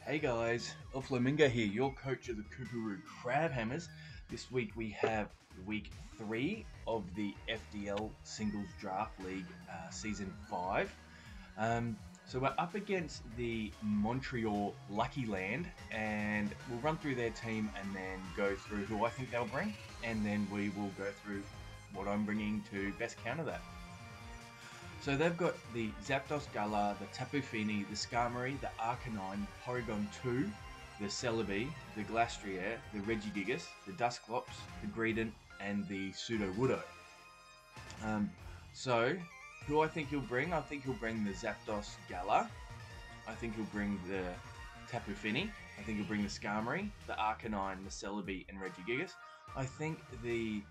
Hey guys, El Flamingo here, your coach of the Kookaroo Crab Hammers. This week we have week 3 of the FDL Singles Draft League Season 5. So we're up against the Montreal Luckyland, and we'll run through their team and then go through who I think they'll bring, and then we will go through what I'm bringing to best counter that. So they've got the Zapdos Gala, the Tapu Fini, the Skarmory, the Arcanine, Porygon 2, the Celebi, the Glastrier, the Regigigas, the Dusclops, the Greedent, and the Sudowoodo. So, who I think he'll bring? I think he'll bring the Zapdos Gala. I think he'll bring the Tapu Fini. I think he'll bring the Skarmory, the Arcanine, the Celebi, and Regigigas. I think the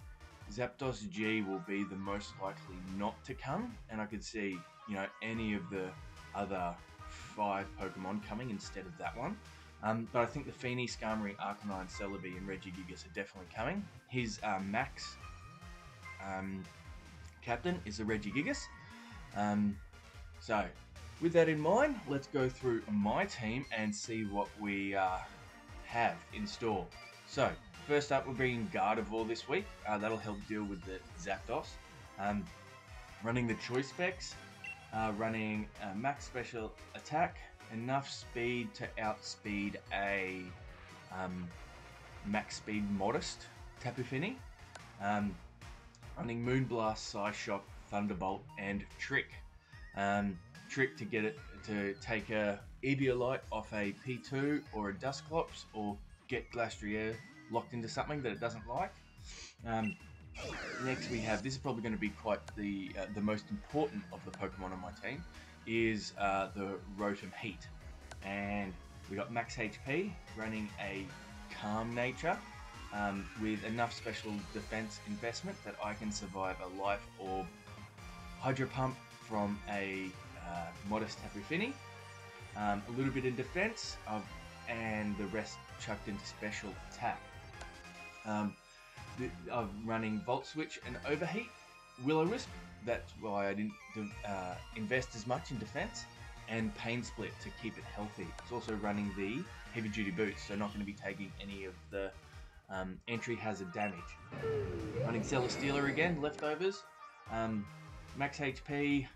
Zapdos G will be the most likely not to come, and I could see, any of the other 5 Pokemon coming instead of that one. But I think the Fini, Skarmory, Arcanine, Celebi, and Regigigas are definitely coming. His max captain is the Regigigas. So, with that in mind, let's go through my team and see what we have in store. So, first up, we're bringing Gardevoir this week. That'll help deal with the Zapdos. Running the Choice Specs, running max special attack, enough speed to outspeed a max speed modest Tapu Fini. Running Moonblast, Psyshock, Thunderbolt, and Trick. Trick to get it to take a Eviolite off a P2 or a Dusclops, or get Glastrier locked into something that it doesn't like. Next we have, this is probably going to be quite the most important of the Pokemon on my team, is the Rotom Heat. And we got max HP, running a Calm Nature, with enough special defense investment that I can survive a Life Orb Hydro Pump from a modest Tapu Fini, a little bit in defense, and the rest chucked into special attack. I'm running Volt Switch and Overheat, Will-O-Wisp, that's why I didn't invest as much in defense, and Pain Split to keep it healthy. It's also running the Heavy Duty Boots, so not going to be taking any of the entry hazard damage. Running Celesteela again, leftovers, max HP,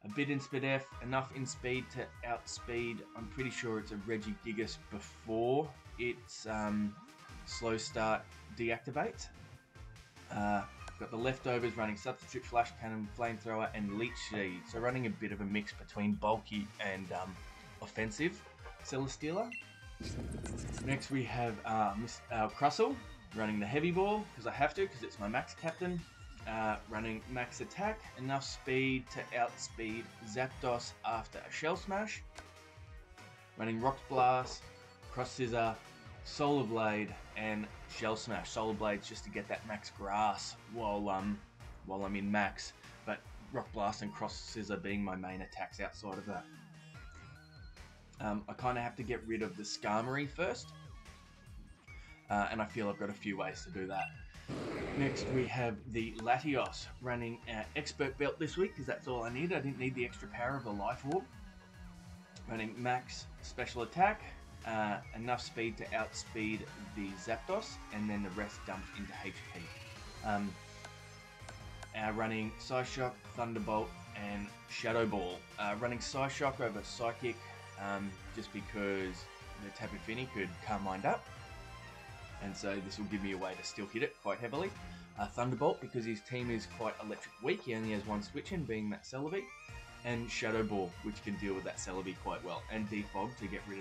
a bit in Speed F, enough in speed to outspeed, I'm pretty sure it's a Regigigas before its slow start deactivates. Got the leftovers running Substitute Flash Cannon, Flamethrower, and Leech Seed. So running a bit of a mix between bulky and offensive Celesteela. Next we have Crustle, running the Heavy Ball, because I have to, because it's my max captain. Running max attack, enough speed to outspeed Zapdos after a Shell Smash. Running Rock Blast, Cross Scissor, Solar Blade, and Shell Smash. Solar Blade's just to get that max grass while I'm in max, but Rock Blast and Cross Scissor being my main attacks outside of that. I kind of have to get rid of the Skarmory first, and I feel I've got a few ways to do that. Next we have the Latios, running Expert Belt this week because that's all I need. I didn't need the extra power of a Life Orb. Running max special attack, enough speed to outspeed the Zapdos, and then the rest dumped into HP. Running Psyshock, Thunderbolt, and Shadow Ball. Running Psyshock over Psychic, just because the Tapu Fini could Calm Mind up, and so this will give me a way to still hit it quite heavily. Thunderbolt, because his team is quite electric weak, he only has one switch in, being that Celebi, and Shadow Ball, which can deal with that Celebi quite well, and Defog to get rid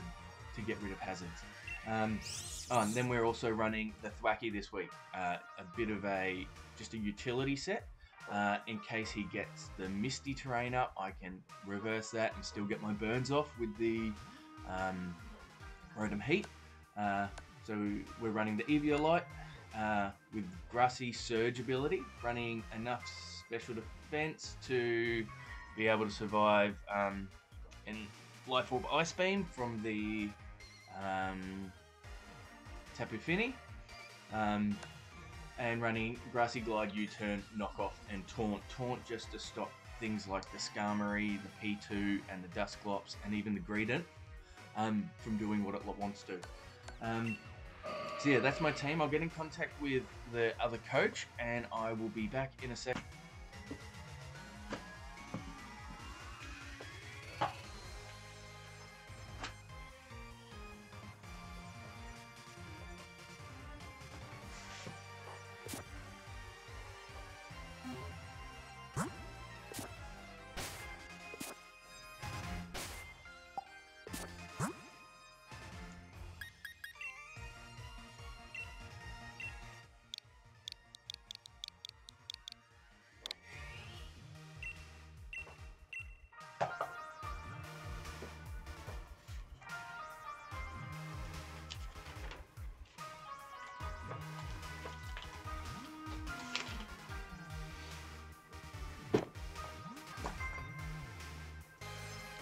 of hazards. And then we're also running the Thwackey this week, a bit of just a utility set. In case he gets the Misty terrain up, I can reverse that and still get my burns off with the Rotom Heat. So we're running the Eviolite with Grassy Surge ability, running enough special defense to be able to survive any Life Orb Ice Beam from the Tapu Fini, and running Grassy Glide, U-Turn, Knockoff, and Taunt. Taunt just to stop things like the Skarmory, the P2, and the Dusclops, and even the Greedent from doing what it wants to. So yeah, that's my team. I'll get in contact with the other coach and I will be back in a second.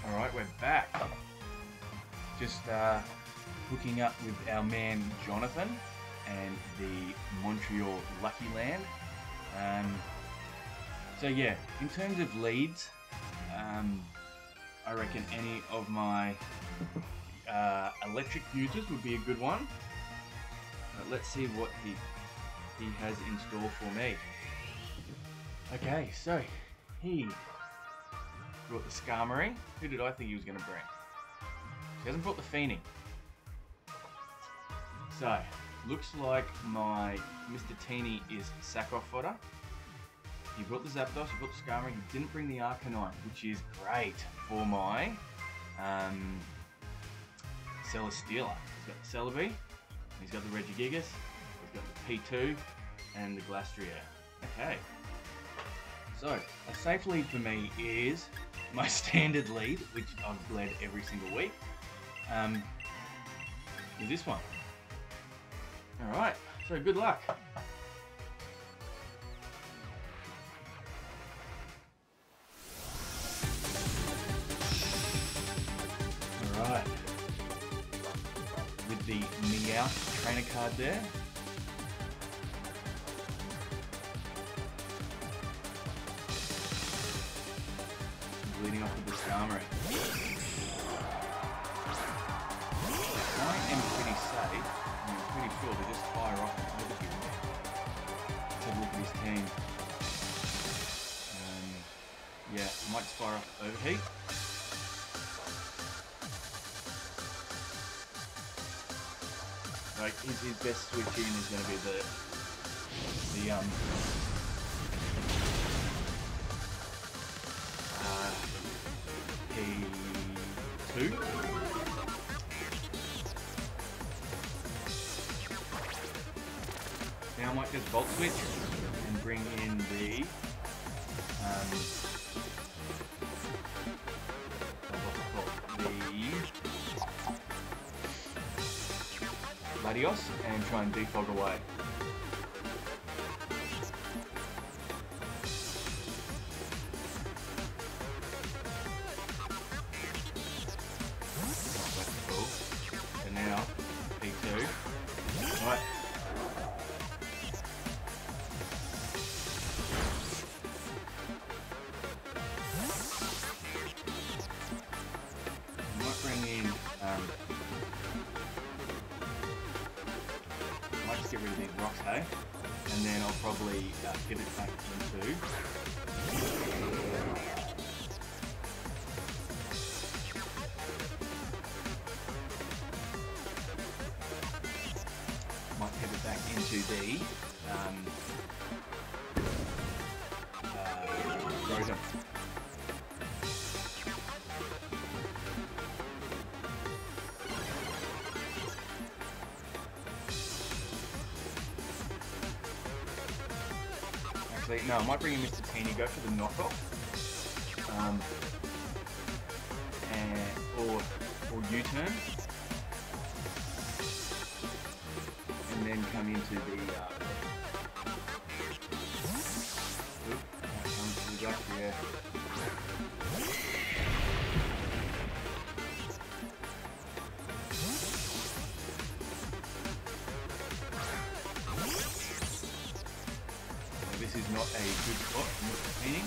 Alright, we're back. Just hooking up with our man Jonathan and the Montreal Luckyland. So yeah, in terms of leads, I reckon any of my electric users would be a good one. Let's see what he has in store for me. Okay, so he brought the Skarmory. Who did I think he was going to bring? He hasn't brought the Feening. So, looks like my Mr. Teeny is sack-off fodder. He brought the Zapdos, he brought the Skarmory, he didn't bring the Arcanine, which is great for my Celesteela. He's got the Celebi, he's got the Regigigas, he's got the P2, and the Glastrier. Okay. So, a safe lead for me is my standard lead, which I've led every single week, is this one. Alright, so good luck. Alright, with the Meowth trainer card there. Leading off with the Skarmory. I am pretty safe. I'm pretty sure they just fire off and overheat there. Let's have a look at his team. Yeah, I might just fire off overheat. Like his best switch in is going to be the P2. Now I might just Volt Switch and bring in the Latios and try and defog away. Get rid of these rocks, hey? And then I'll probably pivot back into the Rotom. No, I might bring in Mr. Teeny, go for the knockoff, or U-turn, and then come into the yeah. This is not a good spot for Mr. Teeny.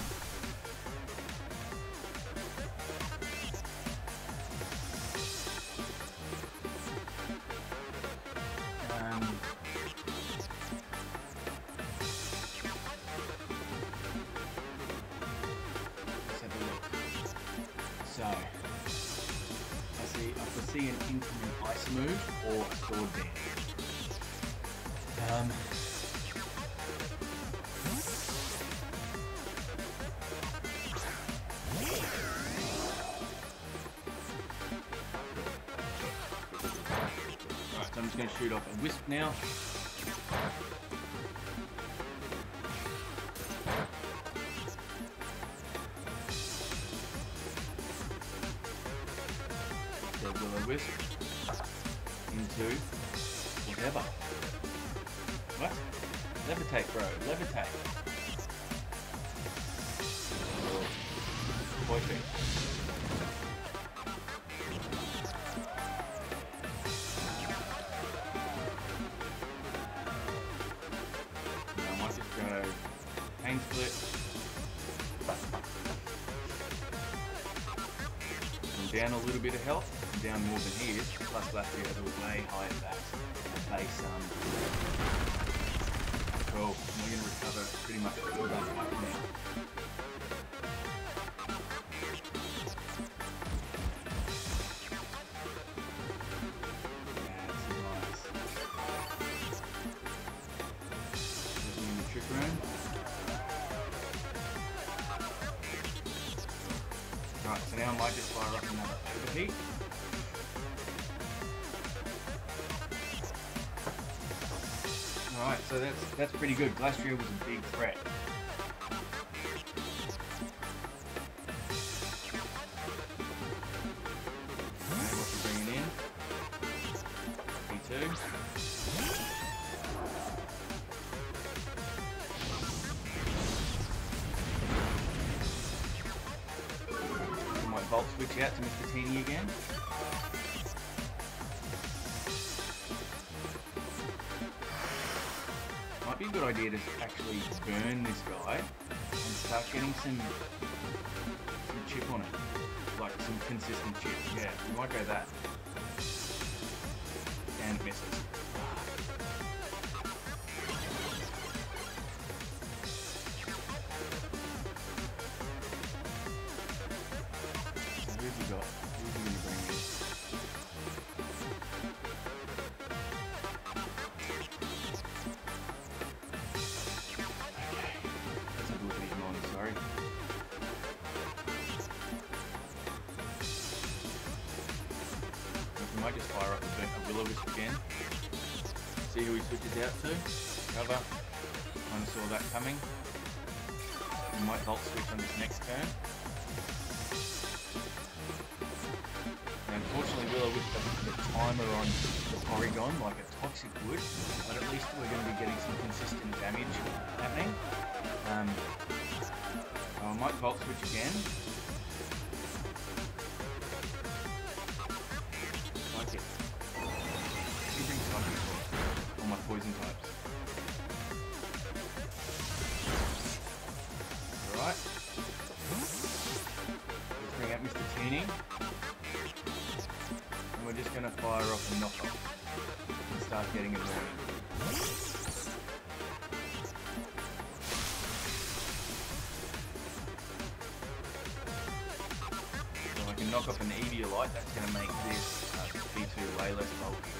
see an incoming ice move or a sword dance. Alright, so I'm just going to shoot off a wisp now. Wisp into whatever. What? Levitate, bro. Levitate. Perfect. Now I might just go pain split. I'm down a little bit of health. Down more than he is, plus last year there was way higher base. Cool. We're going to recover pretty much all that back now. That's nice. Looking in the trick room. Right, so now I might just fire up another overheat. Alright, so that's pretty good. Glastrier was a big threat. Okay, what we're bringing in? B2. I might Volt switch out to Mr. Teeny again. Might be a good idea to actually burn this guy and start getting some chip on it, like some consistent chip. Yeah, we might go that. And it misses. So who's he got? Who's he going to bring in? I might just fire up a Will-O-Wisp again. See who he switches out to. Cover. Kind of saw that coming. We might Volt switch on this next turn. And unfortunately, Will-O-Wisp doesn't put a timer on the Porygon like a Toxic would, but at least we're going to be getting some consistent damage happening. I might Volt switch again. On my poison types. Alright. Let's bring out Mr. Teeny. And we're just going to fire off a knockoff and start getting annoying. So I can knock off an Eviolite, that's going to make this P2 way less bulky.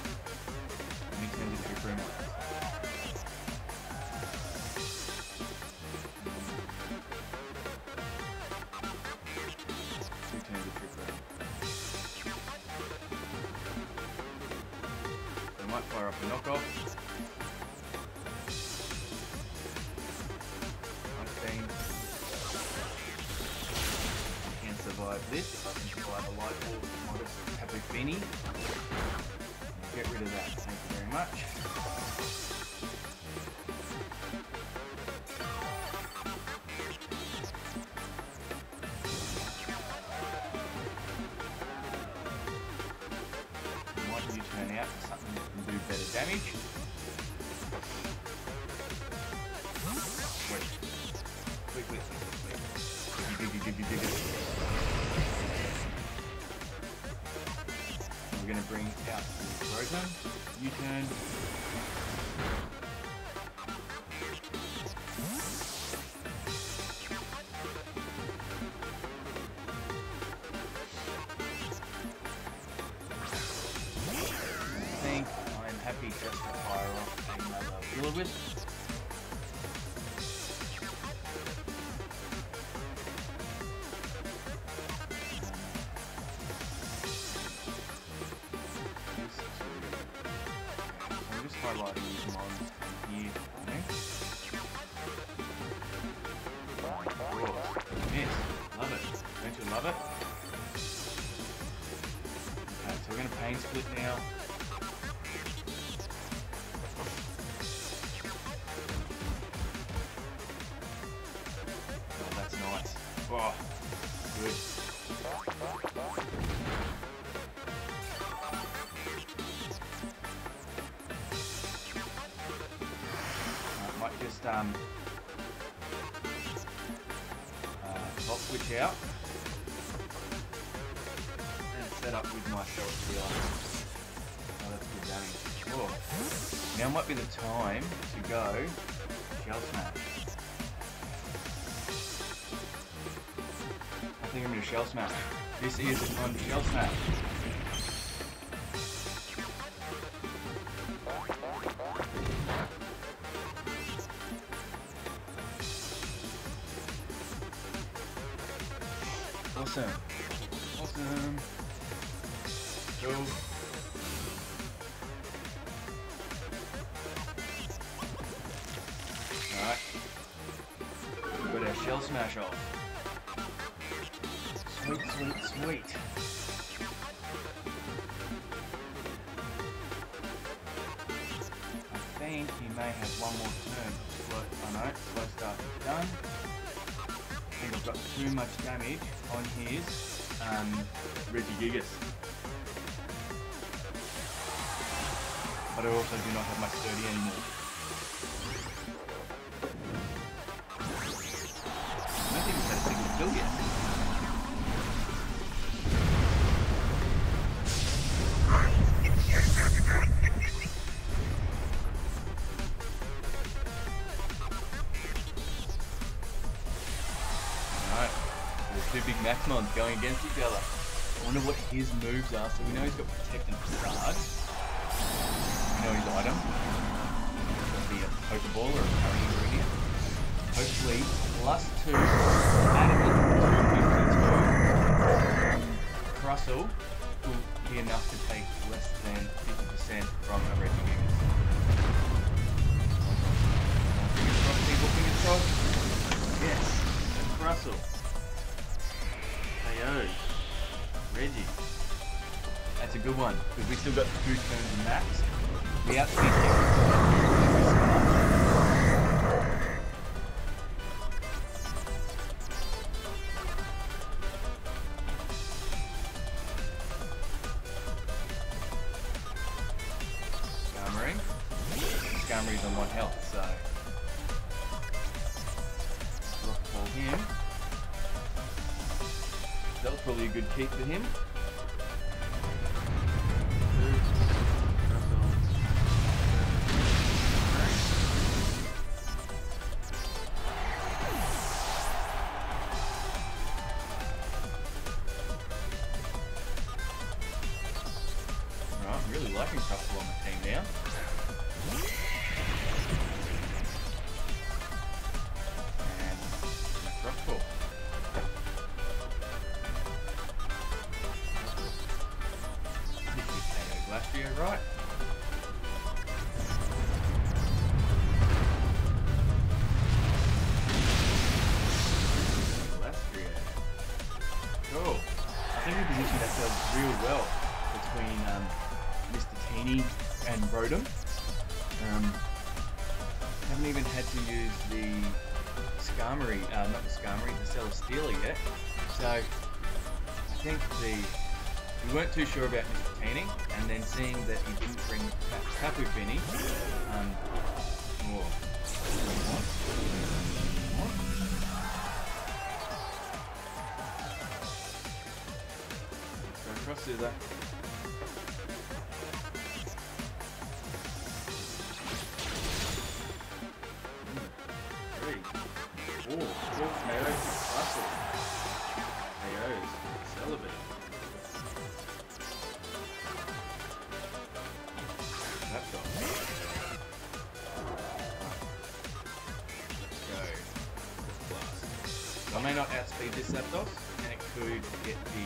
And he turns into a Trick Room. Two turns of Trick Room. So I might fire up a knockoff. 19. I can survive this if I can survive a light ball modest Tapu Fini. Get rid of that, thank you very much. Might you turn out for something that can do better damage. Wait. Quick. We're going to bring out the Rotom, U-turn. happy just to fire off another will-o-wisp. I'm just highlighting these mons here for me. Yes, love it. Don't you love it? Okay, so we're going to pain split now. Oh, that's nice. Oh, good. Might just top switch out and set up with myself here. Oh, that's good damage. Oh. Now might be the time to go shell smash. I think I'm going to shell smash. This is the time to shell smash. Awesome. Awesome. Go. Alright. Got our shell smash off. Sweet, sweet, sweet. I think he may have one more turn. Slow, oh no, slow start is done. I think I've got too much damage on his Regigigas. But I also do not have my sturdy anymore. I don't think he's had a single kill yet. Two big Maxmons going against each other. I wonder what his moves are. So we know he's got Protect and Facade. We know his item. It's going to be a Pokeball or a current ingredient. Hopefully, +2 Adamant 252 Crustle will be enough to take less than 50% from a Regigigas. Fingers crossed, people, fingers crossed. Yes, a Crustle. Reggie. That's a good one, because we still got 2 turns in max. We outspeed him. Skarmory's on 1 health, so rock ball him. That was probably a good keep for him. Right, I'm really liking Crustle on the team now. And rock ball. Last year, right? Last year. Cool. I think we positioned ourselves real well between Mr. Teeny and Rotom. Haven't even had to use the Skarmory, not the Skarmory, the Celesteela yet. So I think we weren't too sure about Mr. Teeny, and then seeing that he didn't bring Tapu Fini, go cross scissor. 3, 4, KOs, Crustle. KOs, Celebrate. That's all. may not outspeed this Zapdos, and it could get the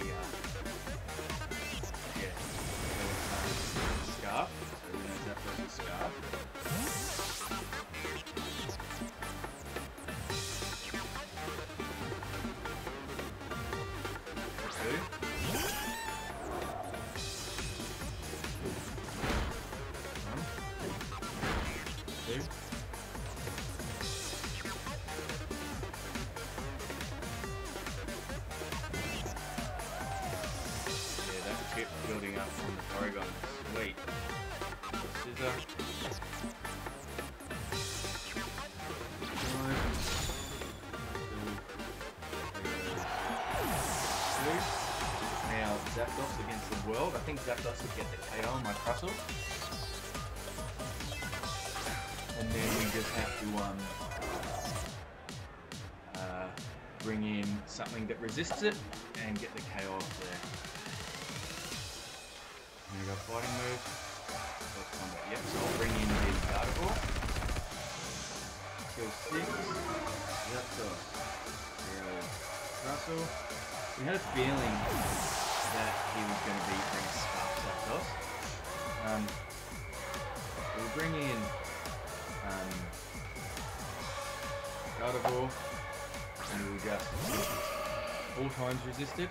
Scarf. So we're going to Zapdos with Scarf. Building up from the Porygon. Sweet. Scissor. Now Zapdos against the world. I think Zapdos would get the KO on my Crustle. And then we just have to bring in something that resists it and get the KO off there. I'm going to go fighting move. Yep, so I'll bring in the Gardevoir. Kill 6. Zapdos. Crustle. We had a feeling that he was going to be bringing Scarf Zapdos. We'll bring in Gardevoir, and we'll just all times resisted.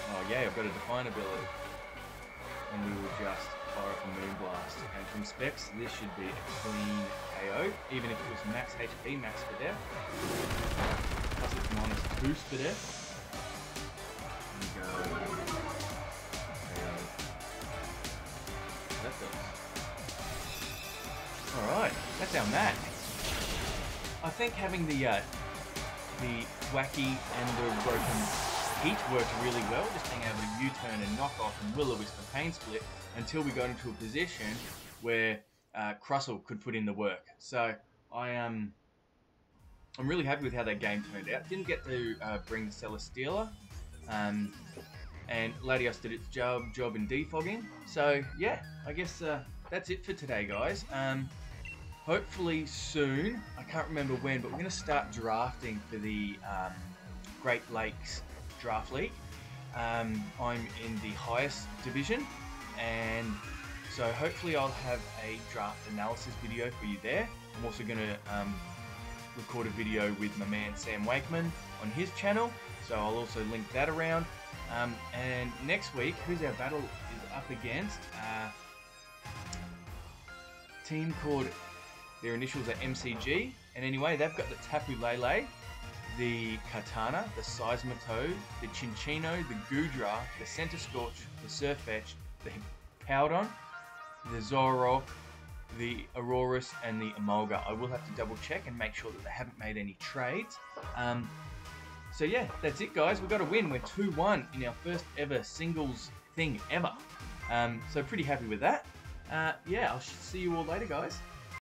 Oh yeah, I've got a Define ability. And we will just fire up a Moonblast. And from specs, this should be a clean KO, even if it was max HP, max Fidel. Plus it's minus 2 Fidel. And go. KO. That does. Alright, that's our match. I think having the Wacky and the Broken Heat worked really well, just being able to U-turn and knock off and Will-O-Wisp and Pain Split until we got into a position where Crustle could put in the work. So I'm really happy with how that game turned out. Didn't get to bring the Celesteela, and Latios did its job in defogging. So yeah, I guess that's it for today, guys. Hopefully soon, I can't remember when, but we're going to start drafting for the Great Lakes Draft League. I'm in the highest division, and so hopefully I'll have a draft analysis video for you there. I'm also going to record a video with my man Sam Wakeman on his channel, so I'll also link that around. And next week, who's our battle is up against? Team called, their initials are MCG, and anyway, they've got the Tapu Lele, the Katana, the Seismitoad, the Chinchino, the Goodra, the Centiskorch, the Sirfetch, the Hippowdon, the Zoroark, the Aurorus, and the Emolga. I will have to double check and make sure that they haven't made any trades. So yeah, that's it, guys. We've got a win. We're 2-1 in our first ever singles thing ever. So pretty happy with that. Yeah, I'll see you all later, guys.